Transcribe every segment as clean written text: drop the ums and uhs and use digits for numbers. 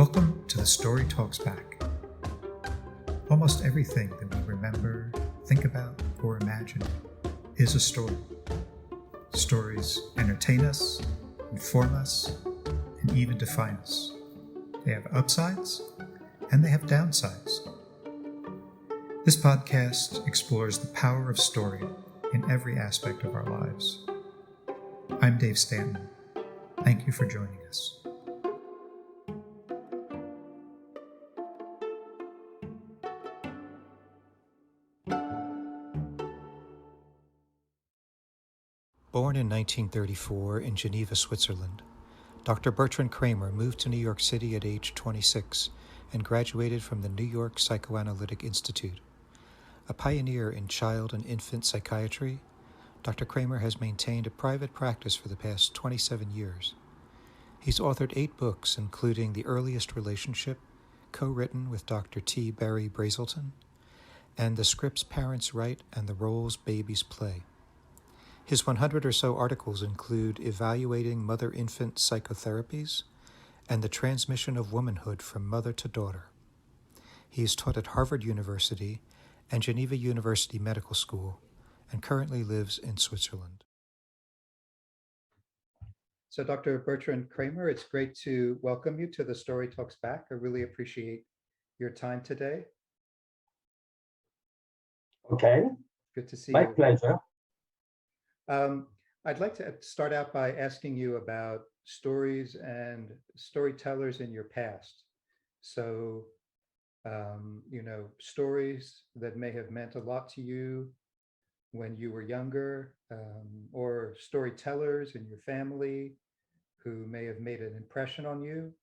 Welcome to the Story Talks Back. Almost everything that we remember, think about, or imagine is a story. Stories entertain us, inform us, and even define us. They have upsides, and they have downsides. This podcast explores the power of story in every aspect of our lives. I'm Dave Stanton. Thank you for joining us. Born in 1934 in Geneva, Switzerland, Dr. Bertrand Cramer moved to New York City at age 26 and graduated from the New York Psychoanalytic Institute. A pioneer in child and infant psychiatry, Dr. Cramer has maintained a private practice for the past 27 years. He's authored 8 books, including The Earliest Relationship, co-written with Dr. T. Barry Brazelton, and The Scripts Parents Write and the Roles Babies Play. His 100 or so articles include Evaluating Mother-Infant Psychotherapies and The Transmission of Womanhood from Mother to Daughter. He is taught at Harvard University and Geneva University Medical School and currently lives in Switzerland. So Dr. Bertrand Cramer, it's great to welcome you to the Story Talks Back. I really appreciate your time today. Okay. Good to see you. My pleasure. I'd like to start out by asking you about stories and storytellers in your past. So, stories that may have meant a lot to you when you were younger, or storytellers in your family who may have made an impression on you.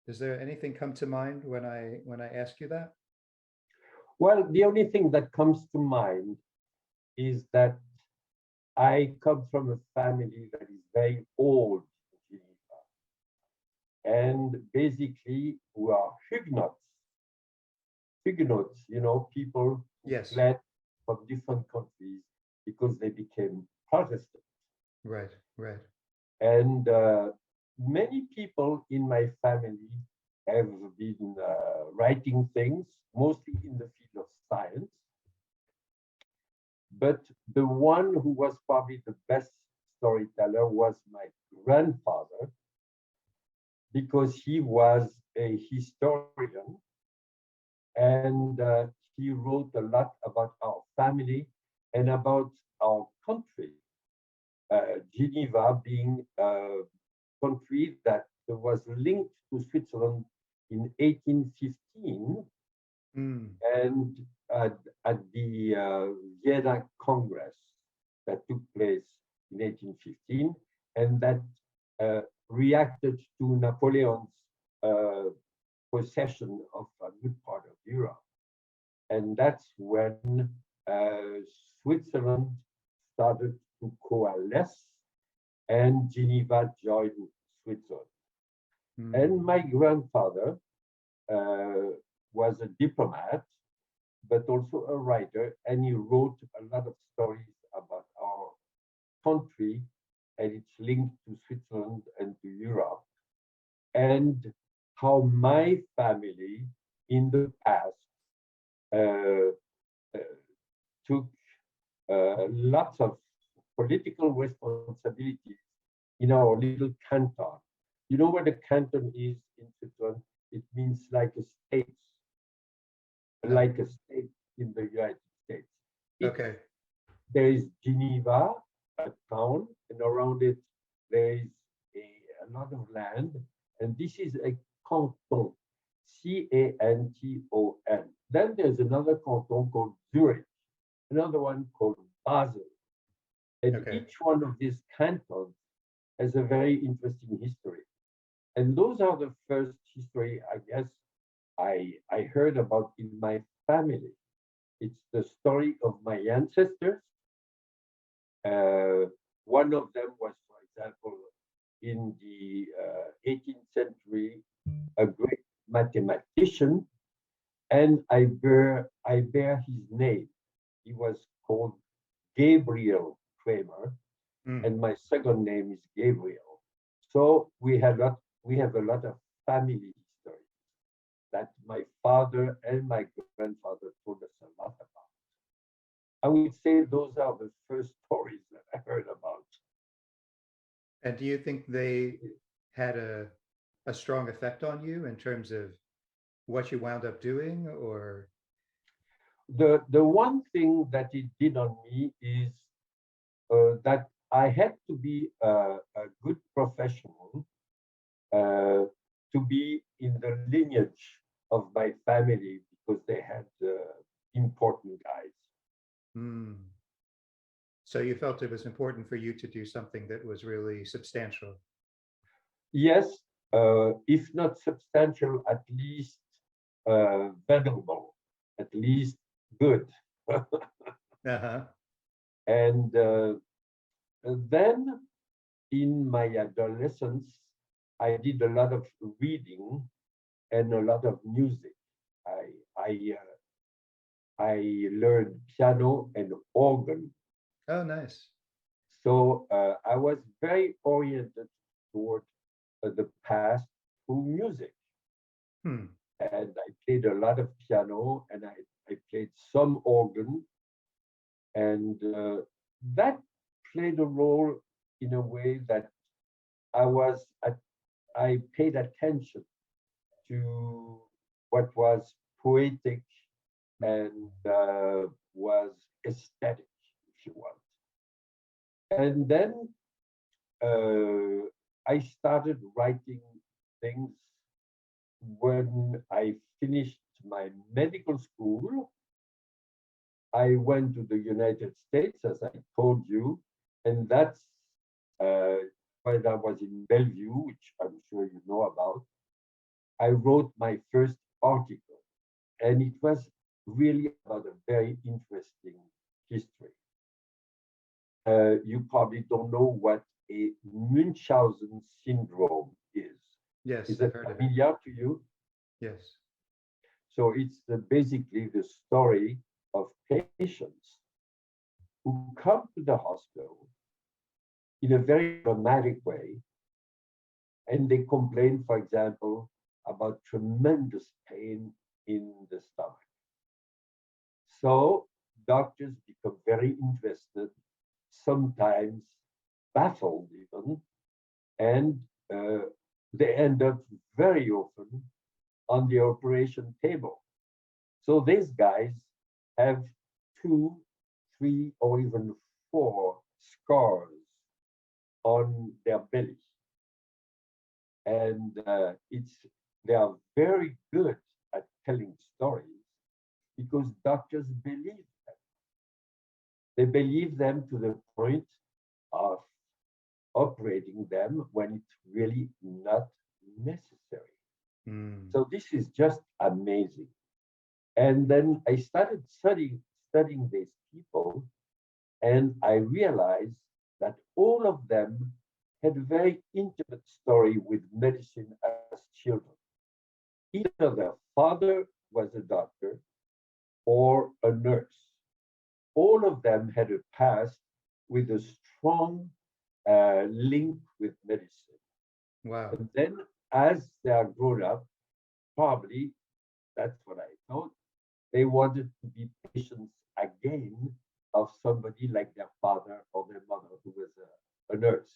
Does there anything come to mind when I ask you that? Well, the only thing that comes to mind is that I come from a family that is very old in Geneva. And basically, we are Huguenots. Huguenots, people who fled from different countries because they became Protestant. Right. And many people in my family have been writing things, mostly in the field of science. But the one who was probably the best storyteller was my grandfather, because he was a historian and he wrote a lot about our family and about our country. Geneva being a country that was linked to Switzerland in 1815. And at the Vienna Congress that took place in 1815, and that reacted to Napoleon's possession of a good part of Europe. And that's when Switzerland started to coalesce and Geneva joined Switzerland. And my grandfather was a diplomat, but also a writer, and he wrote a lot of stories about our country and its link to Switzerland and to Europe, and how my family in the past took lots of political responsibilities in our little canton. You know what a canton is in Switzerland? It means like a state. Like a state in the United States. Okay. There is Geneva, a town, and around it there is a lot of land, and this is a canton, C-A-N-T-O-N. Then there's another canton called Zurich, another one called Basel. And each one of these cantons has a very interesting history. And those are the first history, I guess, I heard about in my family. It's the story of my ancestors. One of them was, for example, in the 18th century, a great mathematician, and I bear his name. He was called Gabriel Cramer, and my second name is Gabriel. So we have a lot of family history. that my father and my grandfather told us a lot about. I would say those are the first stories that I heard about. And do you think they had a strong effect on you in terms of what you wound up doing, or? The one thing that it did on me is that I had to be a good professional to be in the lineage of my family because they had important guys. Hmm. So you felt it was important for you to do something that was really substantial. Yes, if not substantial, at least valuable, at least good. Uh-huh. And then in my adolescence, I did a lot of reading and a lot of music. I learned piano and organ. Oh, nice. So I was very oriented toward the past through music. Hmm. And I played a lot of piano and I played some organ. And that played a role in a way that I paid attention to what was poetic and was aesthetic, if you want. And then I started writing things when I finished my medical school. I went to the United States, as I told you, and that's when I was in Bellevue, which I'm sure you know about. I wrote my first article, and it was really about a very interesting history. You probably don't know what a Munchausen syndrome is. Yes, Is I've it heard of it. familiar to you? Yes. So it's basically the story of patients who come to the hospital in a very dramatic way, and they complain, for example, about tremendous pain in the stomach. So doctors become very interested, sometimes baffled even, and uh, they end up very often on the operation table. So these guys have 2, 3, or even 4 scars on their belly. And they are very good at telling stories because doctors believe them. They believe them to the point of operating them when it's really not necessary. Mm. So this is just amazing. And then I started studying these people, and I realized that all of them had a very intimate story with medicine as children. Either their father was a doctor or a nurse. All of them had a past with a strong link with medicine. Wow. And then as they are grown up, probably that's what I thought, they wanted to be patients again of somebody like their father or their mother who was a nurse.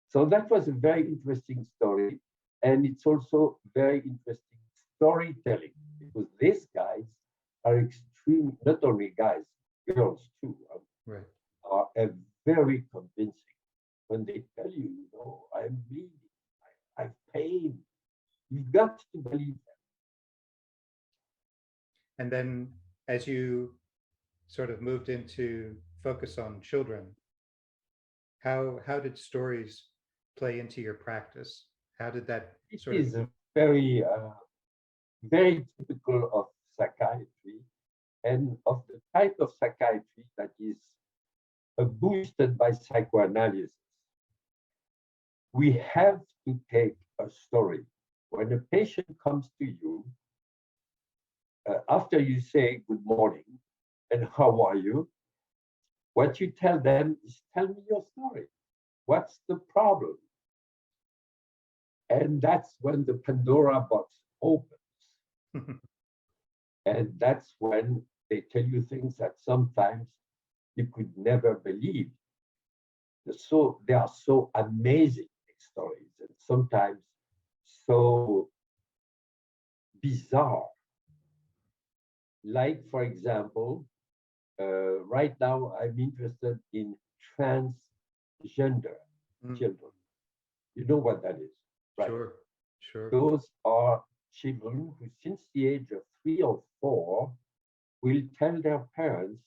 So that was a very interesting story. And it's also very interesting storytelling because these guys are extreme, not only guys, girls too, Right. are very convincing when they tell you, I'm bleeding, I have pain. You've got to believe them. And then as you sort of moved into focus on children, how did stories play into your practice? How did that It sort of? is a very typical of psychiatry and of the type of psychiatry that is boosted by psychoanalysis. We have to take a story. When a patient comes to you, after you say good morning and how are you, what you tell them is tell me your story. What's the problem? And that's when the Pandora box opens. And that's when they tell you things that sometimes you could never believe. So they are so amazing stories and sometimes so bizarre. Like, for example, right now I'm interested in transgender children. You know what that is, right? Sure, sure. Those are children who, since the age of 3 or 4, will tell their parents,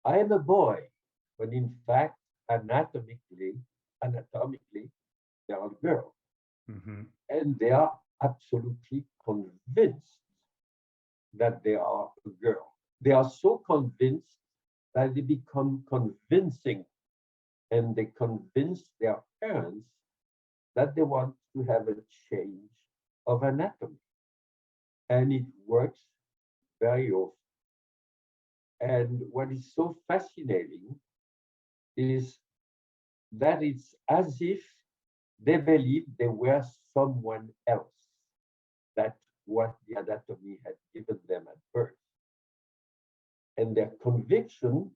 I am a boy, when in fact, anatomically, they are a girl. Mm-hmm. And they are absolutely convinced that they are a girl. They are so convinced that they become convincing, and they convince their parents that they want to have a change of anatomy. And it works very often. And what is so fascinating is that it's as if they believe they were someone else, that what the anatomy had given them at birth. And their conviction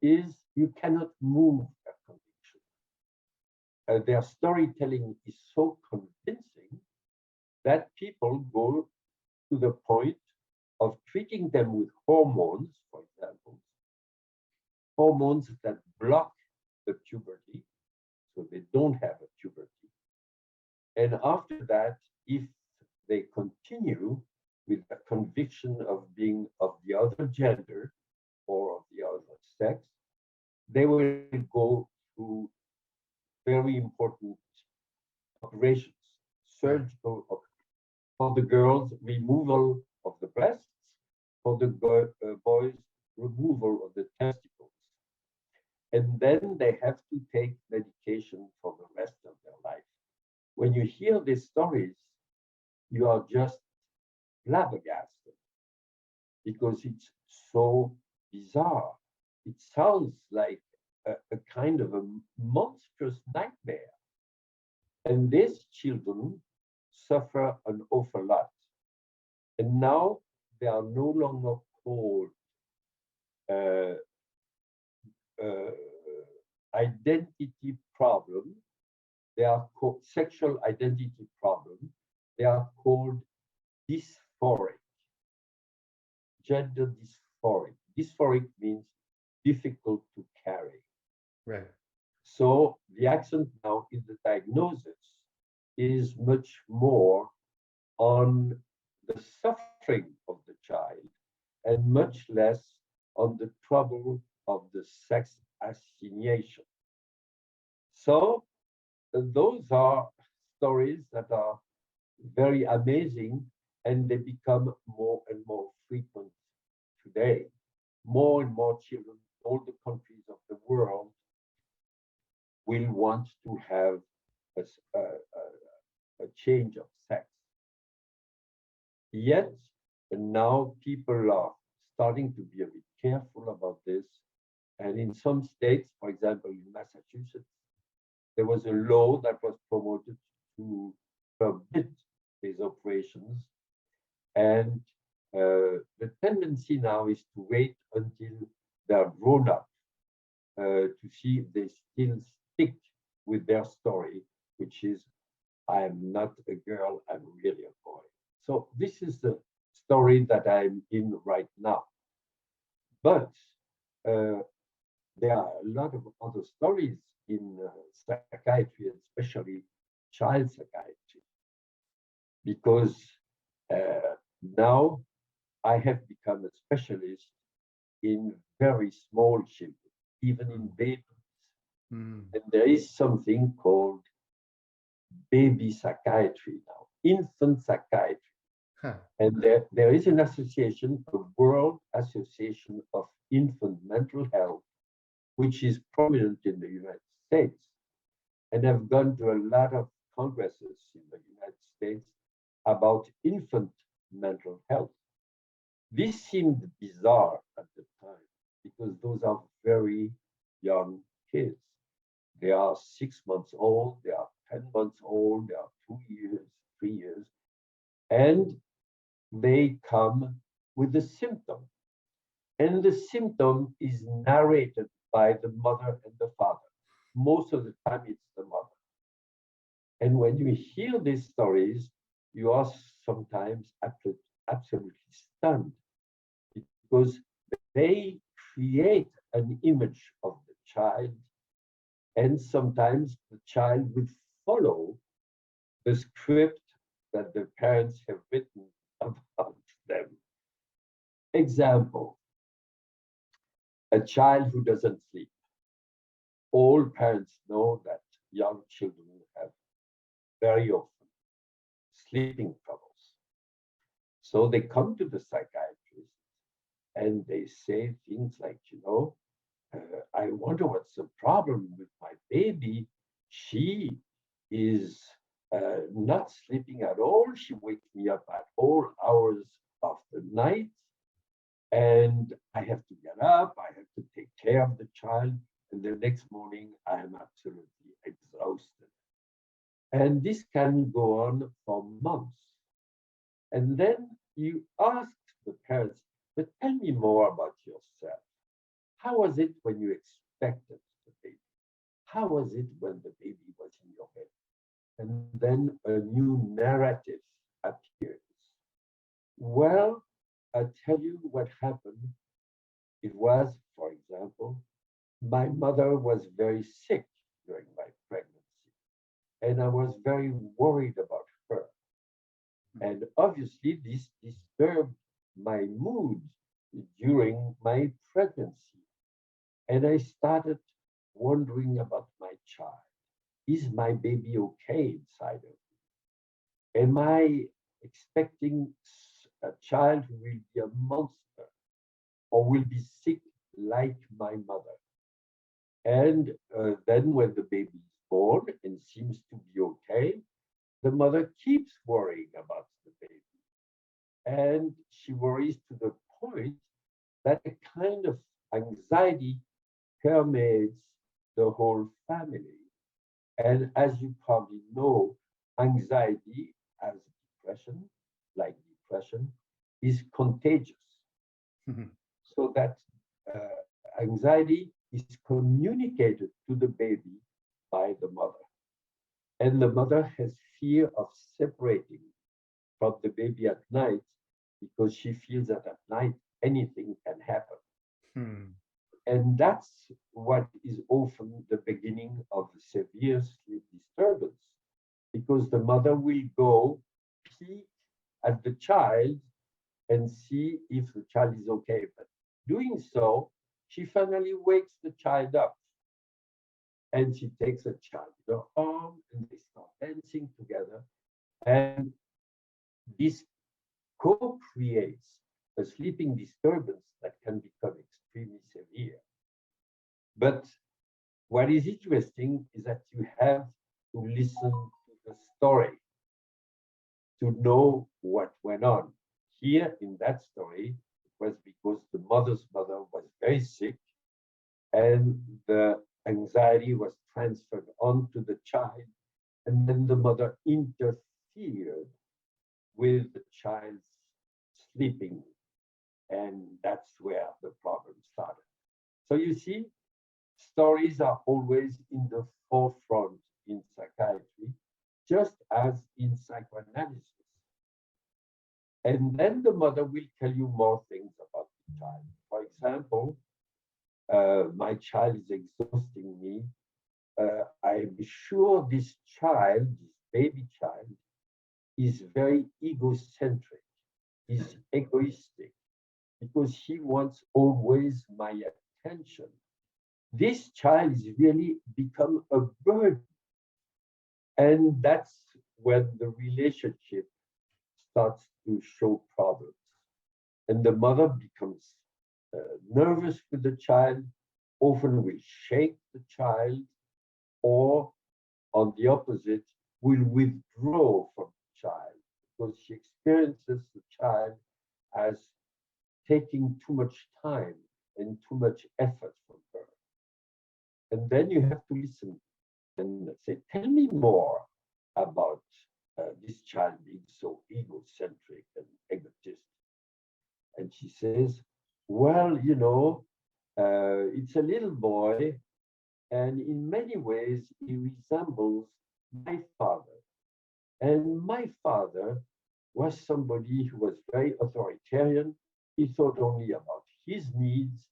is you cannot move their conviction. Their storytelling is so convincing that people go to the point of treating them with hormones, for example, hormones that block the puberty, so they don't have a puberty. And after that, if they continue with a conviction of being of the other gender or of the other sex, they will go through very important operations, surgical operations. For the girls, removal of the breasts, for the boys, removal of the testicles. And then they have to take medication for the rest of their life. When you hear these stories, you are just flabbergasted because it's so bizarre. It sounds like a kind of a monstrous nightmare. And these children suffer an awful lot. And now they are no longer called uh, uh, identity problem. They are called sexual identity problem. They are called dysphoric, gender dysphoric. Dysphoric means difficult to carry. Right. So the accent now in the diagnosis is much more on the suffering of the child and much less on the trouble of the sex assignation. So those are stories that are very amazing, and they become more and more frequent today. More and more children in all the countries of the world will want to have a change of sex. Yet, and now people are starting to be a bit careful about this. And in some states, for example, in Massachusetts, there was a law that was promoted to forbid these operations. And the tendency now is to wait until they're grown up to see if they still stick with their story, which is, I am not a girl, I'm really a boy. So this is the story that I'm in right now. But there are a lot of other stories in psychiatry, and especially child psychiatry, because now I have become a specialist in very small children, even in babies. And there is something called baby psychiatry now, infant psychiatry. Huh. And there is an association, a World Association of Infant Mental Health, which is prominent in the United States. And I've gone to a lot of congresses in the United States about infant mental health. This seemed bizarre at the time because those are very young kids. They are 6 months old, they are 10 months old, they are 2 years, 3 years. And they come with a symptom. And the symptom is narrated by the mother and the father. Most of the time, it's the mother. And when you hear these stories, you are sometimes absolutely stunned because they create an image of the child, and sometimes the child will follow the script that the parents have written about them. Example, a child who doesn't sleep. All parents know that young children have very often sleeping troubles. So they come to the psychiatrist and they say things like, I wonder what's the problem with my baby. She is not sleeping at all. She wakes me up at all hours of the night. And I have to get up, I have to take care of the child. And the next morning, I am absolutely exhausted. And this can go on for months. And then you ask the parents, but tell me more about yourself. How was it when you expected the baby? How was it when the baby was in your bed? And then a new narrative appears. Well, I'll tell you what happened. It was, for example, my mother was very sick during my pregnancy, and I was very worried about her. And obviously, this disturbed my mood during my pregnancy. And I started wondering about my child. Is my baby okay inside of me? Am I expecting a child who will be a monster or will be sick like my mother? And then when the baby is born and seems to be okay, the mother keeps worrying about the baby. And she worries to the point that a kind of anxiety permeates the whole family. And as you probably know, anxiety, as depression, like depression, is contagious. Mm-hmm. So that anxiety is communicated to the baby by the mother. And the mother has fear of separating from the baby at night because she feels that at night anything can happen. Hmm. And that's what is often the beginning of a severe sleep disturbance, because the mother will go peek at the child and see if the child is okay. But doing so, she finally wakes the child up. And she takes a child in her arm and they start dancing together. And this co-creates a sleeping disturbance that can become extremely severe. But what is interesting is that you have to listen to the story to know what went on. Here in that story, it was because the mother's mother was very sick and the anxiety was transferred onto the child, and then the mother interfered with the child's sleeping, and that's where the problem started. So you see, stories are always in the forefront in psychiatry, just as in psychoanalysis. And then the mother will tell you more things about the child. For example, my child is exhausting me. I'm sure this child, this baby child, is very egocentric, is egoistic, because he wants always my attention. This child is really become a burden. And that's when the relationship starts to show problems. And the mother becomes nervous with the child, often will shake the child, or on the opposite, will withdraw from the child because she experiences the child as taking too much time and too much effort from her. And then you have to listen and say, tell me more about this child being so egocentric and egotist. And she says, well, it's a little boy, and in many ways, he resembles my father. And my father was somebody who was very authoritarian. He thought only about his needs,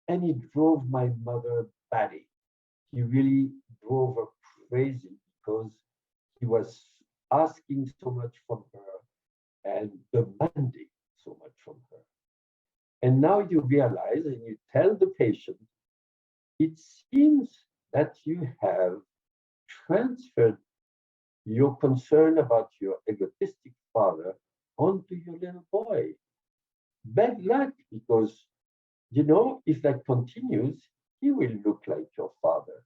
and he drove my mother batty. He really drove her crazy because he was asking so much from her and demanding so much from her. And now you realize and you tell the patient, it seems that you have transferred your concern about your egotistic father onto your little boy. Bad luck, because, if that continues, he will look like your father.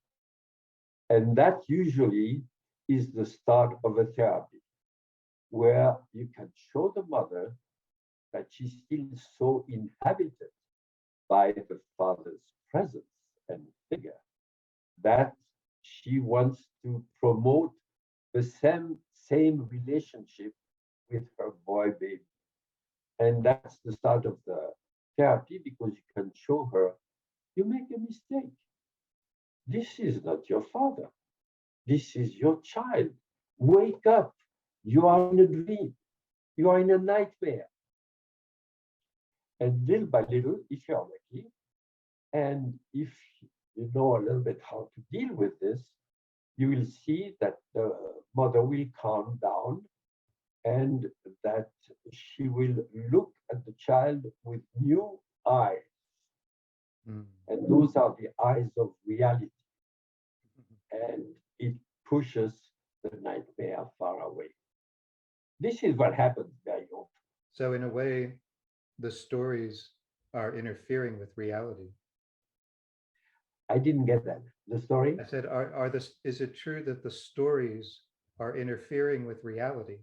And that usually is the start of a therapy where you can show the mother that she's still so inhabited by the father's presence and figure that she wants to promote the same relationship with her boy baby. And that's the start of the therapy, because you can show her, you make a mistake. This is not your father. This is your child. Wake up. You are in a dream. You are in a nightmare. And little by little, if you're lucky, and if you know a little bit how to deal with this, you will see that the mother will calm down and that she will look at the child with new eyes. And those are the eyes of reality. And it pushes the nightmare far away. This is what happens very often. So in a way, the stories are interfering with reality. I didn't get that. The story? I said, is it true that the stories are interfering with reality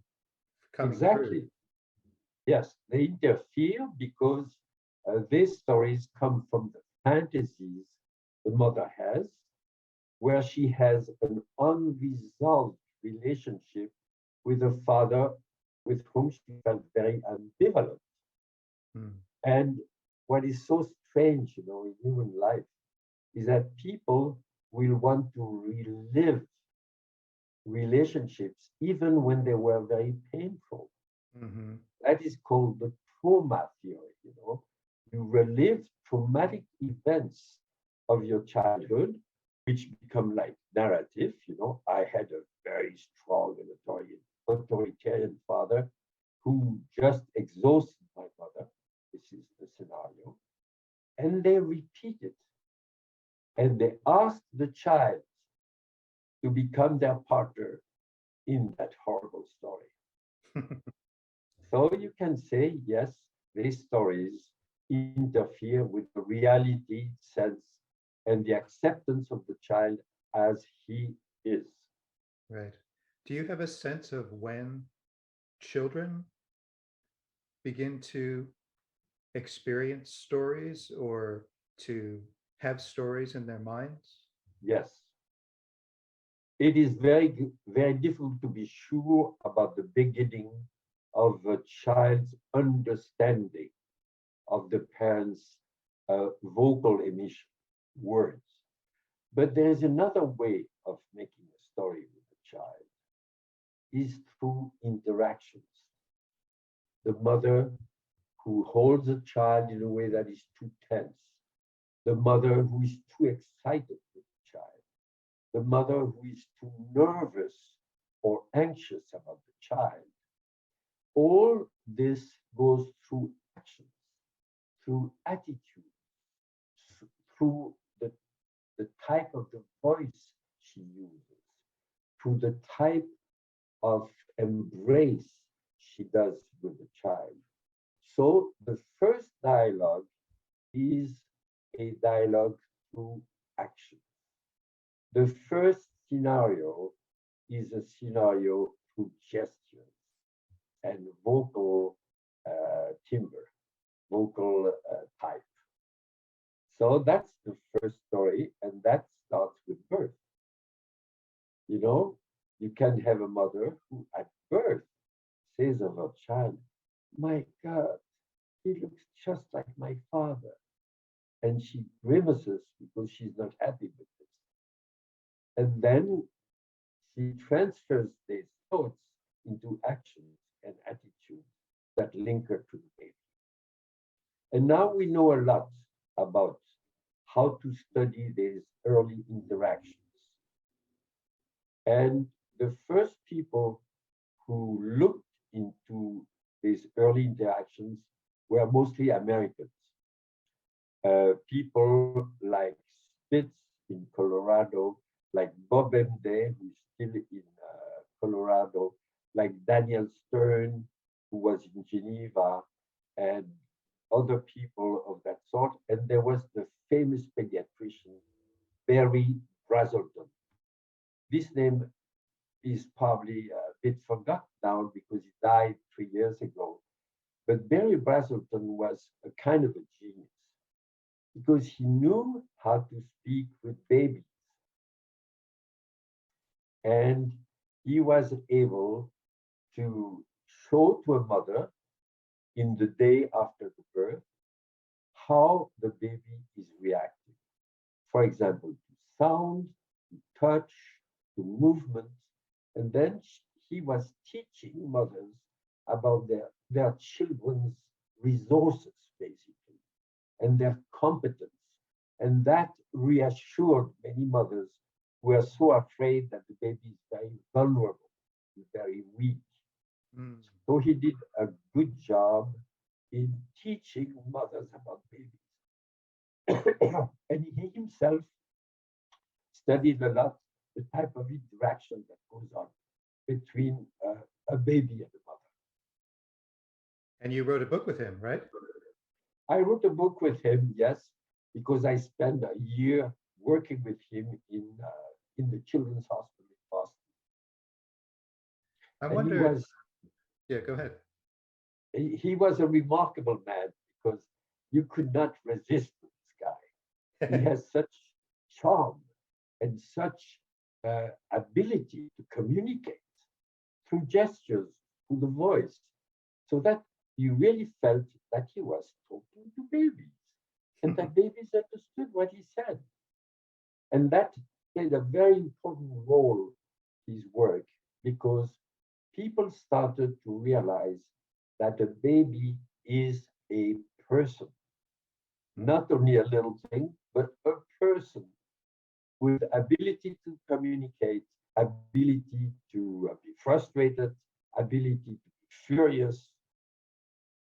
coming Exactly. true? Yes, they interfere because these stories come from the fantasies the mother has, where she has an unresolved relationship with a father with whom she felt very ambivalent. And what is so strange, in human life, is that people will want to relive relationships even when they were very painful. That is called the trauma theory. You relive traumatic events of your childhood, which become like narrative. I had a very strong and authoritarian father who just exhausted my mother. This is the scenario. And they repeat it. And they ask the child to become their partner in that horrible story. So you can say, yes, these stories interfere with the reality sense and the acceptance of the child as he is. Right. Do you have a sense of when children begin to experience stories or to have stories in their minds? Yes. It is very, very difficult to be sure about the beginning of a child's understanding of the parents' vocal emission, words. But there is another way of making a story with a child, is through interactions. The mother who holds a child in a way that is too tense, the mother who is too excited with the child, the mother who is too nervous or anxious about the child. All this goes through actions, through attitude, through the type of the voice she uses, through the type of embrace she does with the child. So the first dialogue is a dialogue through action. The first scenario is a scenario through gestures and vocal timbre, vocal type. So that's the first story, and that starts with birth. you can have a mother who at birth says of her child, "My God, he looks just like my father." And she grimaces because she's not happy with this. And then she transfers these thoughts into actions and attitudes that link her to the baby. And now we know a lot about how to study these early interactions. And the first people who looked into these early interactions were mostly Americans. People like Spitz in Colorado, like Bob Day, who's still in Colorado, like Daniel Stern, who was in Geneva, and other people of that sort. And there was the famous pediatrician, Barry Brazelton. This name is probably a bit forgotten now because he died 3 years ago. But Barry Brazelton was a kind of a genius because he knew how to speak with babies. And he was able to show to a mother in the day after the birth how the baby is reacting. For example, to sound, to touch, to movement. And then he was teaching mothers about their children's resources, basically, and their competence. And that reassured many mothers who were so afraid that the baby is very vulnerable, very weak. Mm. So he did a good job in teaching mothers about babies. And he himself studied a lot the type of interaction that goes on between a baby and a mother. And you wrote a book with him, right? I wrote a book with him, yes, because I spent a year working with him in the Children's Hospital in Boston. I wonder. Yeah, go ahead. He was a remarkable man because you could not resist this guy. He has such charm and such ability to communicate through gestures, through the voice, so that you really felt that he was talking to babies and that babies understood what he said. And that played a very important role in his work because people started to realize that a baby is a person, not only a little thing, but a person with ability to communicate, ability to be frustrated, ability to be furious.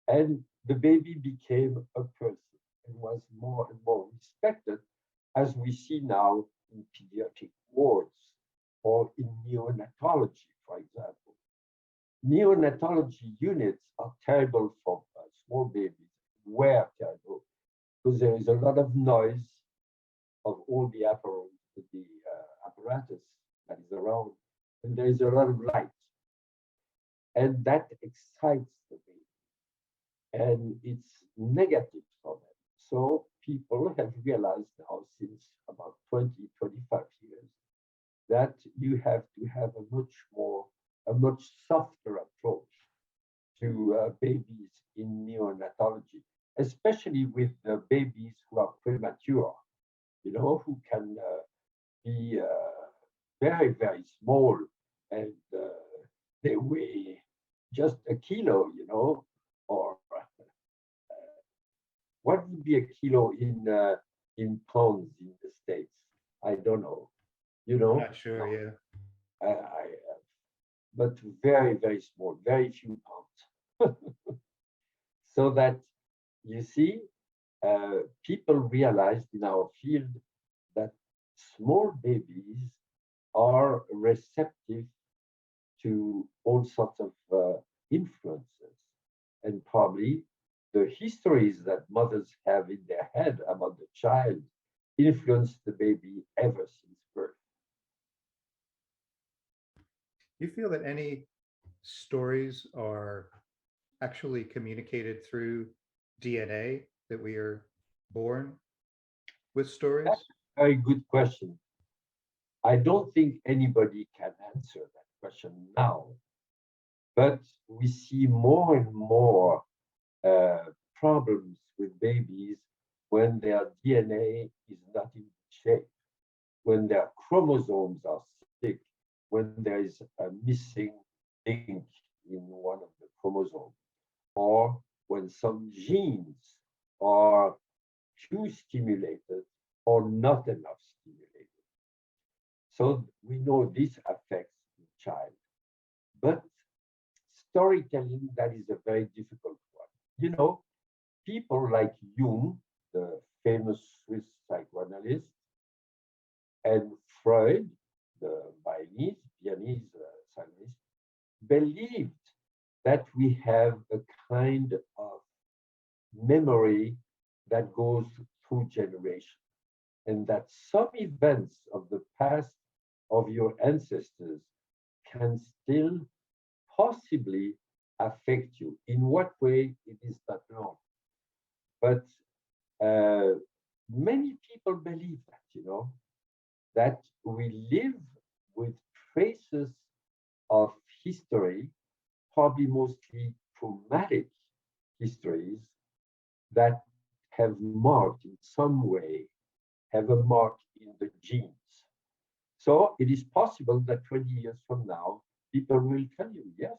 And the baby became a person and was more and more respected, as we see now in pediatric wards or in neonatology, for example. Neonatology units are terrible for small babies, were terrible, because there is a lot of noise of all the apparatus that is around, and there is a lot of light. And that excites the baby, and it's negative for them. So people have realized now since about 20, 25 years that you have to have a much softer approach to babies in neonatology, especially with babies who are premature, who can be very, very small and they weigh just a kilo, or what would be a kilo in pounds in the States? I don't know. I'm not sure, yeah. But very, very small, very few pounds. So that, you see, people realized in our field that small babies are receptive to all sorts of influences. And probably the histories that mothers have in their head about the child influence the baby ever since birth. Do you feel that any stories are actually communicated through DNA, that we are born with stories? That's a very good question. I don't think anybody can answer that question now, but we see more and more problems with babies when their DNA is not in shape, when their chromosomes are sick, when there is a missing link in one of the chromosomes, or when some genes are too stimulated or not enough stimulated. So we know this affects the child. But storytelling, that is a very difficult one. You know, people like Jung, the famous Swiss psychoanalyst, and Freud, the Viennese psychoanalyst, believed that we have a kind of memory that goes through generations, and that some events of the past of your ancestors can still possibly affect you. In what way, it is not known. But many people believe that, you know, that we live with traces of history, probably mostly traumatic histories, that have marked in some way, have a mark in the genes. So it is possible that 20 years from now, people will tell you, yes,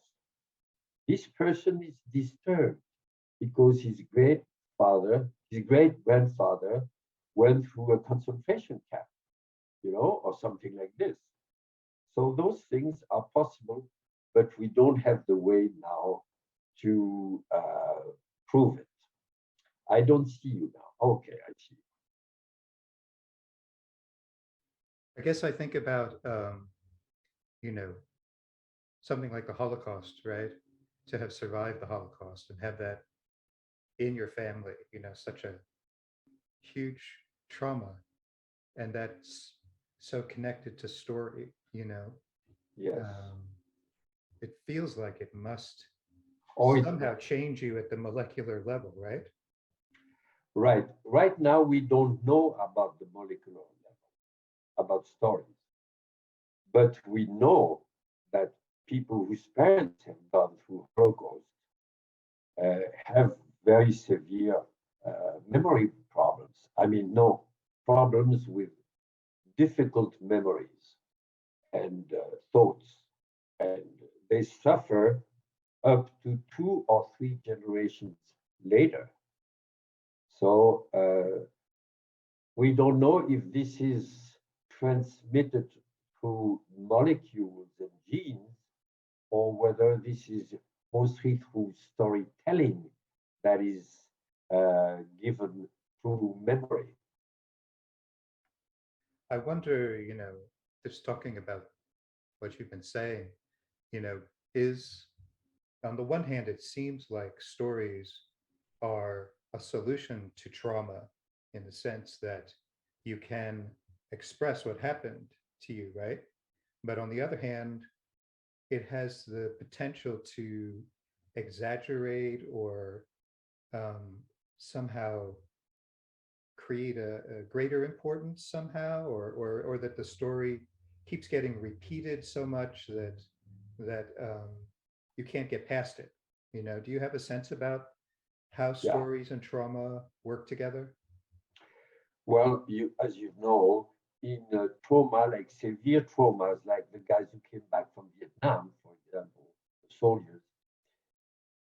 this person is disturbed because his great-grandfather went through a concentration camp, you know, or something like this. So those things are possible, but we don't have the way now to prove it. I don't see you now. Okay, I see you. I guess I think about, something like the Holocaust, right? To have survived the Holocaust and have that in your family, such a huge trauma, and that's so connected to story, Yes. It feels like it must Or somehow change you at the molecular level, right? Right. Right now, we don't know about the molecular level, about stories. But we know that people whose parents have gone through Holocaust have very severe memory problems. I mean, no, problems with difficult memories and thoughts. And they suffer up to 2 or 3 generations later. So we don't know if this is transmitted through molecules and genes, or whether this is mostly through storytelling that is given through memory. I wonder, just talking about what you've been saying, is on the one hand, it seems like stories are a solution to trauma in the sense that you can express what happened to you, right? But on the other hand, it has the potential to exaggerate or somehow create a greater importance somehow, or that the story keeps getting repeated so much that you can't get past it. Do you have a sense about how Yeah. stories and trauma work together? Well, as you know, in trauma, like severe traumas, like the guys who came back from Vietnam, for example, the soldiers,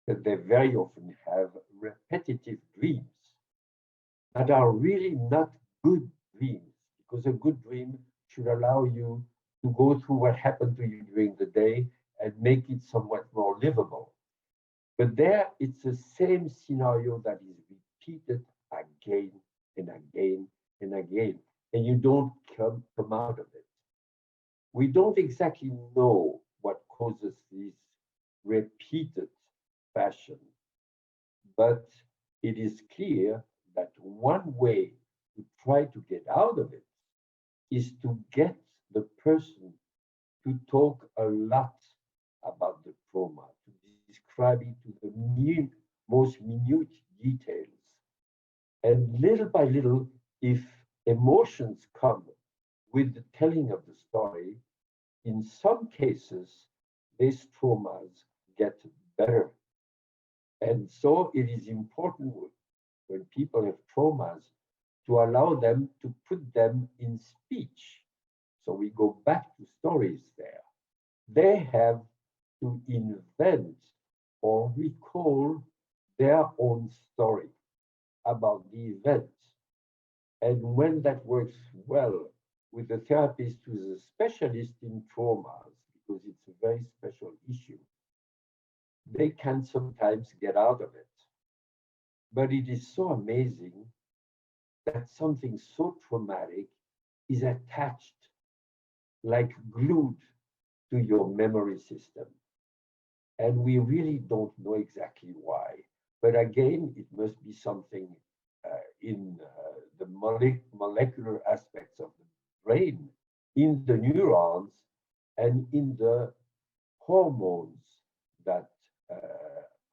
that they very often have repetitive dreams that are really not good dreams, because a good dream should allow you to go through what happened to you during the day and make it somewhat more livable. But there, it's the same scenario that is repeated again and again and again, and you don't come out of it. We don't exactly know what causes this repeated fashion, but it is clear that one way to try to get out of it is to get the person to talk a lot about the trauma, to describe it to the most minute details. And little by little, if emotions come with the telling of the story, in some cases, these traumas get better. And so it is important when people have traumas to allow them to put them in speech. So we go back to stories there. They have to invent or recall their own story about the event. And when that works well with a therapist who's a specialist in traumas, because it's a very special issue, they can sometimes get out of it. But it is so amazing that something so traumatic is attached like glued to your memory system. And we really don't know exactly why. But again, it must be something in the molecular aspects of the brain, in the neurons, and in the hormones that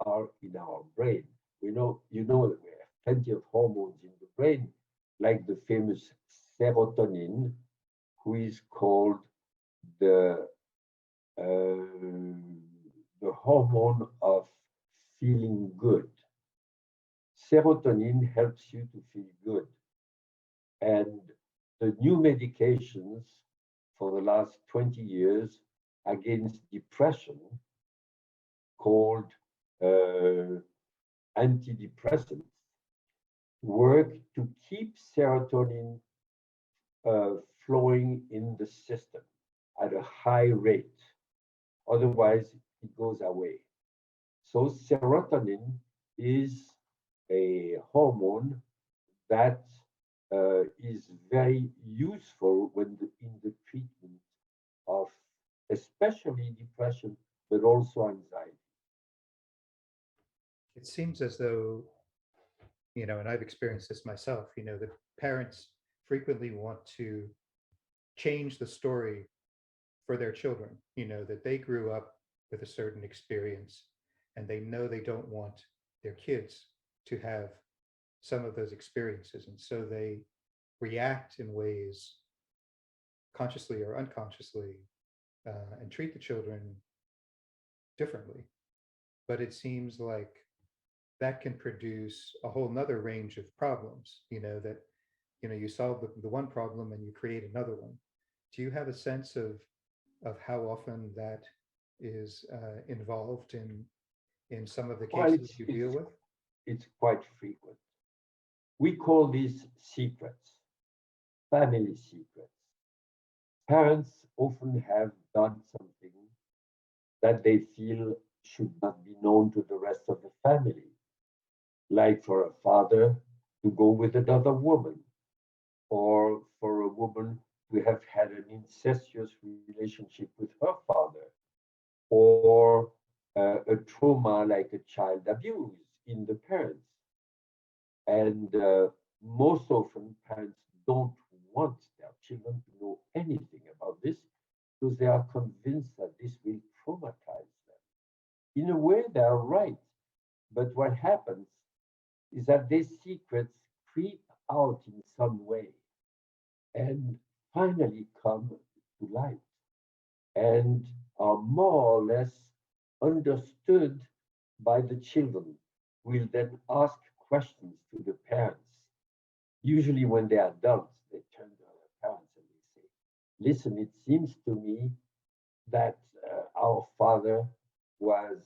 are in our brain. You know that we have plenty of hormones in the brain, like the famous serotonin, who is called the hormone of feeling good. Serotonin helps you to feel good. And the new medications for the last 20 years against depression, called antidepressants, work to keep serotonin flowing in the system at a high rate. Otherwise, it goes away. So serotonin is a hormone that is very useful in the treatment of especially depression, but also anxiety. It seems as though, and I've experienced this myself, that parents frequently want to change the story for their children, that they grew up with a certain experience and they know they don't want their kids to have some of those experiences. And so they react in ways, consciously or unconsciously, and treat the children differently. But it seems like that can produce a whole nother range of problems, that, you solve the one problem and you create another one. Do you have a sense of how often that is involved in some of the Well, cases you deal with? it's quite frequent. We call these secrets, family secrets. Parents often have done something that they feel should not be known to the rest of the family, like for a father to go with another woman, or for a woman to have had an incestuous relationship with her father, or a trauma like a child abuse in the parents. And most often, parents don't want their children to know anything about this because they are convinced that this will traumatize them. In a way, they are right. But what happens is that these secrets creep out in some way and finally come to light and are more or less understood by the children, who will then ask questions to the parents. Usually, when they are adults, they turn to their parents and they say, "Listen, it seems to me that our father was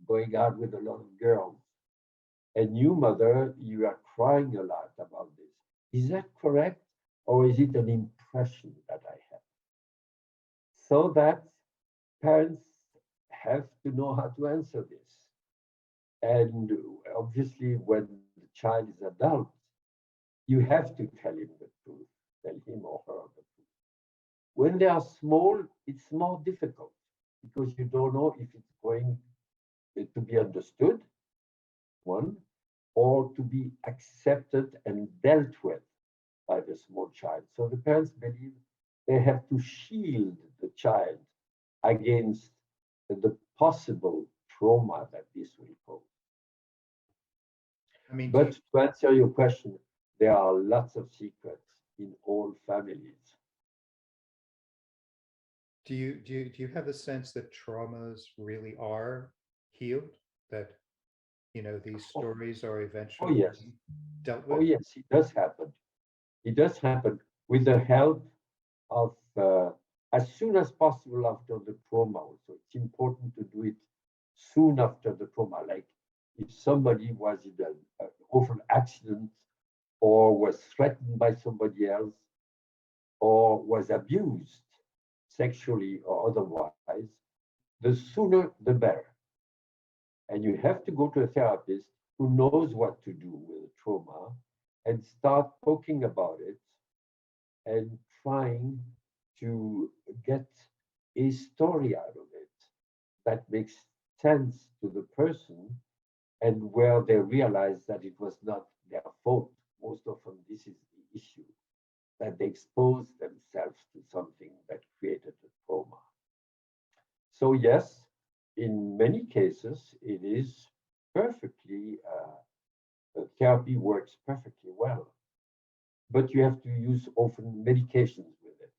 going out with a lot of girls. And you, mother, you are crying a lot about this. Is that correct? Or is it an impression that I have?" So that parents have to know how to answer this. And obviously, when the child is adult, you have to tell him the truth, tell him or her the truth. When they are small, it's more difficult because you don't know if it's going to be understood, one, or to be accepted and dealt with by the small child. So the parents believe they have to shield the child against the possible trauma that this will cause. I mean, But to answer your question, there are lots of secrets in all families. Do you have a sense that traumas really are healed? That these stories are Oh eventually yes, dealt oh with? yes, it does happen. It does happen with the help of as soon as possible after the trauma. Also, it's important to do it soon after the trauma. Like if somebody was in an awful accident, or was threatened by somebody else, or was abused sexually or otherwise, the sooner the better. And you have to go to a therapist who knows what to do with the trauma and start talking about it and trying to get a story out of it that makes sense to the person, and where they realize that it was not their fault. Most often, this is the issue, that they exposed themselves to something that created a trauma. So, yes, in many cases, it is perfectly, therapy works perfectly well, but you have to use often medications with it,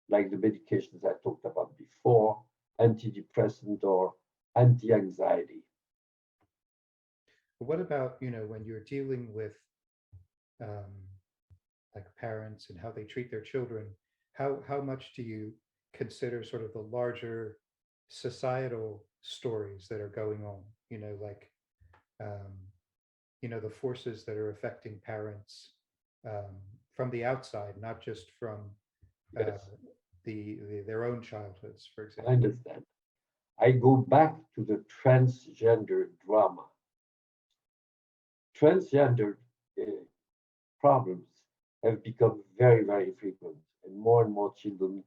like the medications I talked about before, antidepressant or anti-anxiety. But what about, when you're dealing with um, like parents and how they treat their children, how much do you consider sort of the larger societal stories that are going on? Like um, the forces that are affecting parents um, from the outside, not just from uh, Yes, their own childhoods, for I example. understand. I go back to the transgender drama. Transgender problems have become very, very frequent, and more children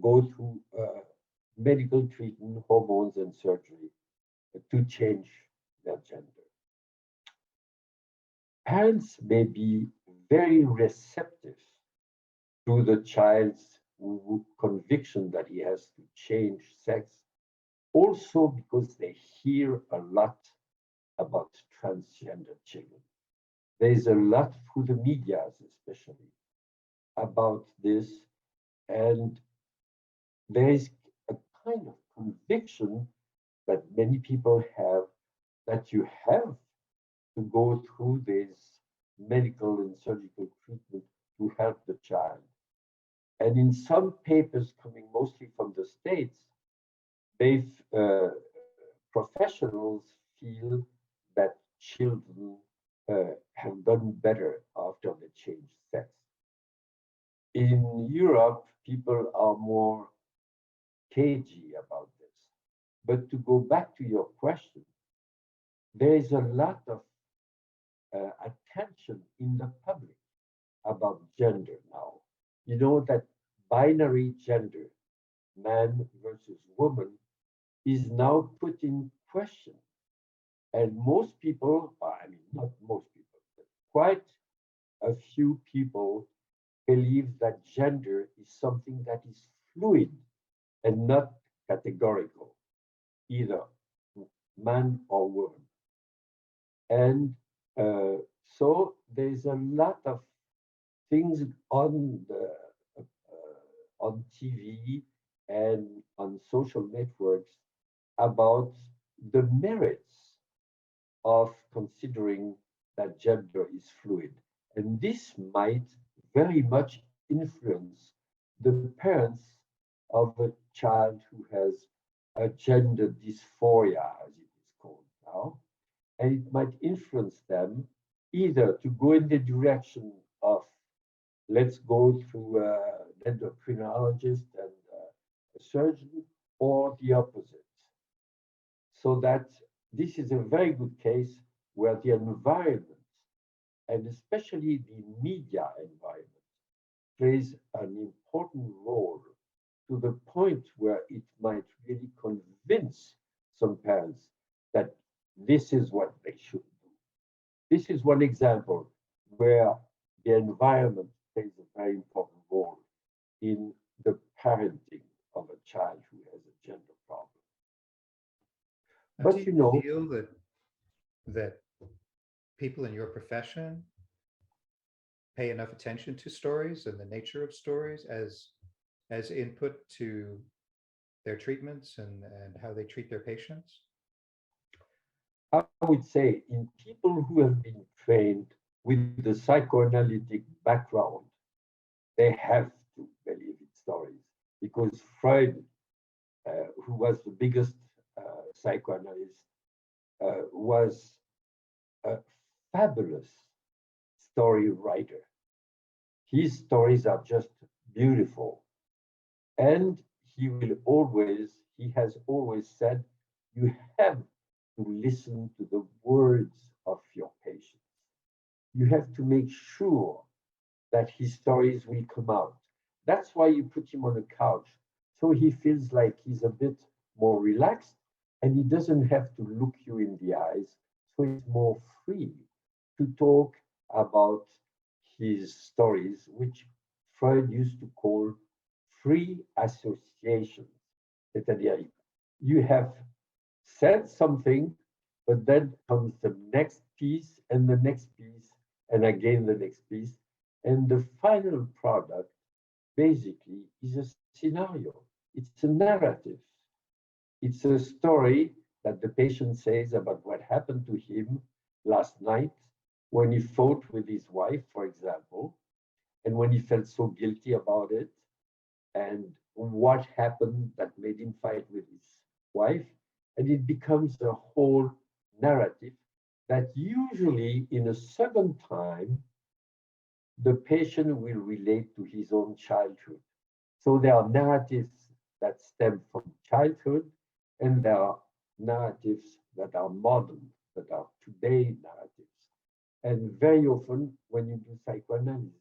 go through medical treatment, hormones, and surgery to change their gender. Parents may be very receptive to the child's conviction that he has to change sex, also because they hear a lot about transgender children. There is a lot through the media, especially, about this, and there is a kind of conviction that many people have, that you have to go through this medical and surgical treatment to help the child. And in some papers coming mostly from the States, they've professionals feel that children have done better after they change sex. In Europe, people are more cagey about this. But to go back to your question, there is a lot of attention in the public about gender now. You know that binary gender, man versus woman, is now put in question. And most people, I mean, not most people, but quite a few people believe that gender is something that is fluid and not categorical, either man or woman. And so there's a lot of things on TV and on social networks about the merits of considering that gender is fluid. And this might very much influence the parents of a child who has a gender dysphoria, as it is called now. And it might influence them either to go in the direction of let's go through an endocrinologist and a surgeon, or the opposite. So that this is a very good case where the environment, and especially the media environment, plays an important role, to the point where it might really convince some parents that this is what they should do. This is one example where the environment plays a very important role in the parenting of a child who has a gender problem. Now, do But you you know, feel that people in your profession pay enough attention to stories and the nature of stories as input to their treatments and how they treat their patients? I would say in people who have been trained with the psychoanalytic background, they have to believe in stories because Freud, who was the biggest psychoanalyst, was a fabulous story writer. His stories are just beautiful. And he has always said, you have to listen to the words of your patients. You have to make sure that his stories will come out. That's why you put him on a couch, so he feels like he's a bit more relaxed and he doesn't have to look you in the eyes, so he's more free to talk about his stories, which Freud used to call free associations. C'est-à-dire, you have said something, but then comes the next piece and the next piece, and again the next piece. And the final product basically is a scenario, it's a narrative. It's a story that the patient says about what happened to him last night when he fought with his wife, for example, and when he felt so guilty about it, and what happened that made him fight with his wife. And it becomes a whole narrative that usually in a second time, the patient will relate to his own childhood. So there are narratives that stem from childhood, and there are narratives that are modern, that are today narratives. And very often, when you do psychoanalysis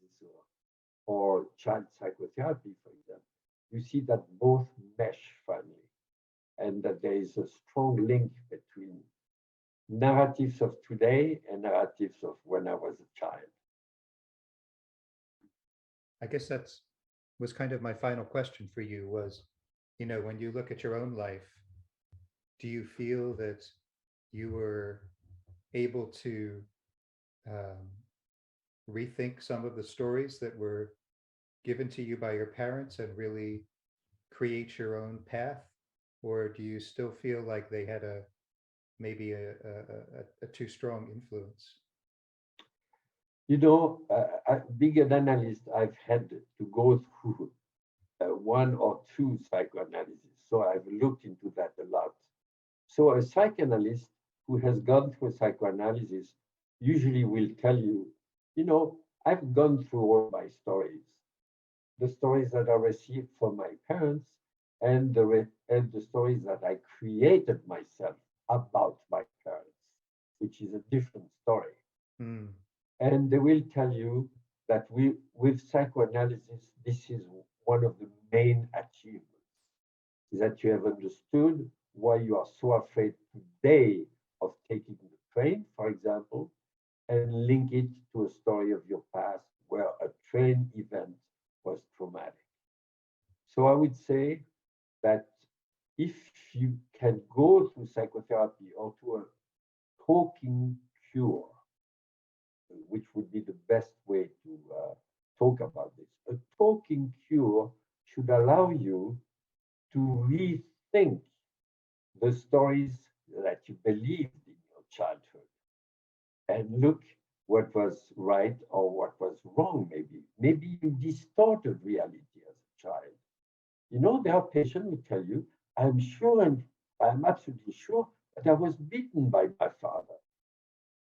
or child psychotherapy, for example, you see that both mesh finally, and that there is a strong link between narratives of today and narratives of when I was a child. I guess that's was kind of my final question for you was, when you look at your own life, do you feel that you were able to rethink some of the stories that were given to you by your parents and really create your own path? Or do you still feel like they had maybe a too strong influence? Being an analyst, I've had to go through one or two psychoanalysis. So I've looked into that a lot. So a psychoanalyst who has gone through psychoanalysis usually will tell you, I've gone through all my stories, the stories that I received from my parents and the stories that I created myself about my parents, which is a different story. Mm. And they will tell you that with psychoanalysis, this is one of the main achievements, is that you have understood why you are so afraid today of taking the train, for example, and link it to a story of your past where a train event was traumatic. So I would say that if you can go through psychotherapy or to a talking cure, which would be the best way to talk about this. A talking cure should allow you to rethink the stories that you believed in your childhood and look what was right or what was wrong, maybe. Maybe you distorted reality as a child. There are patients who tell you, I'm sure and I'm absolutely sure that I was beaten by my father.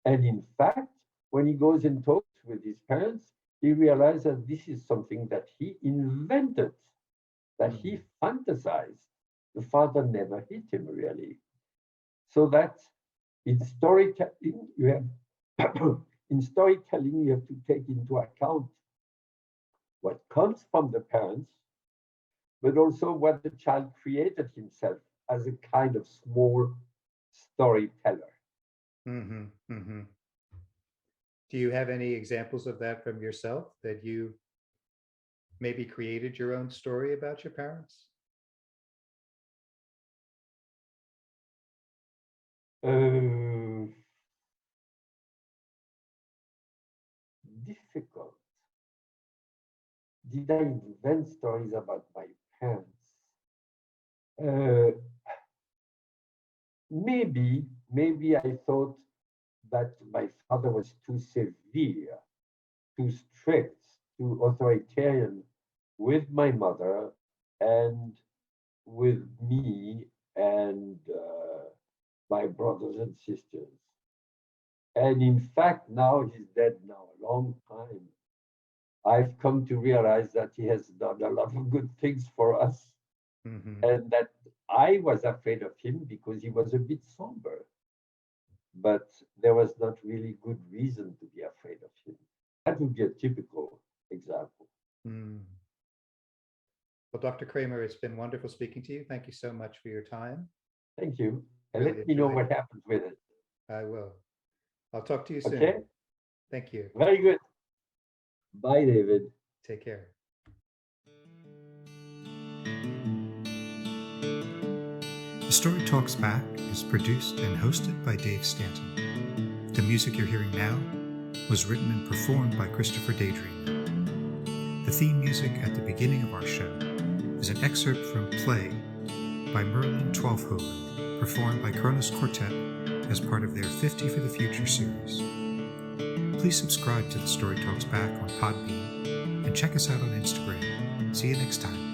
And in fact, when he goes and talks with his parents, he realizes that this is something that he invented, that he fantasized. The father never hit him really. So that in storytelling, you have to take into account what comes from the parents, but also what the child created himself as a kind of small storyteller. Mm-hmm, mm-hmm. Do you have any examples of that from yourself, that you maybe created your own story about your parents? Difficult. did I invent stories about my parents? Maybe I thought that my father was too severe, too strict, too authoritarian with my mother and with me and my brothers and sisters. And in fact, now he's dead now a long time. I've come to realize that he has done a lot of good things for us, and that I was afraid of him because he was a bit somber. But there was not really good reason to be afraid of him. That would be a typical example. Well, Dr. Cramer, it's been wonderful speaking to you. Thank you so much for your time. Thank you. And Really let me know enjoyed what happens with it. I will. I'll talk to you soon. Okay? Thank you. Very good. Bye, David. Take care. The Story Talks Back is produced and hosted by Dave Stanton. The music you're hearing now was written and performed by Christopher Daydream. The theme music at the beginning of our show is an excerpt from Play by Merlin Twelfhoven, performed by Kronos Quartet as part of their 50 for the Future series. Please subscribe to The Story Talks Back on Podbean and check us out on Instagram. See you next time.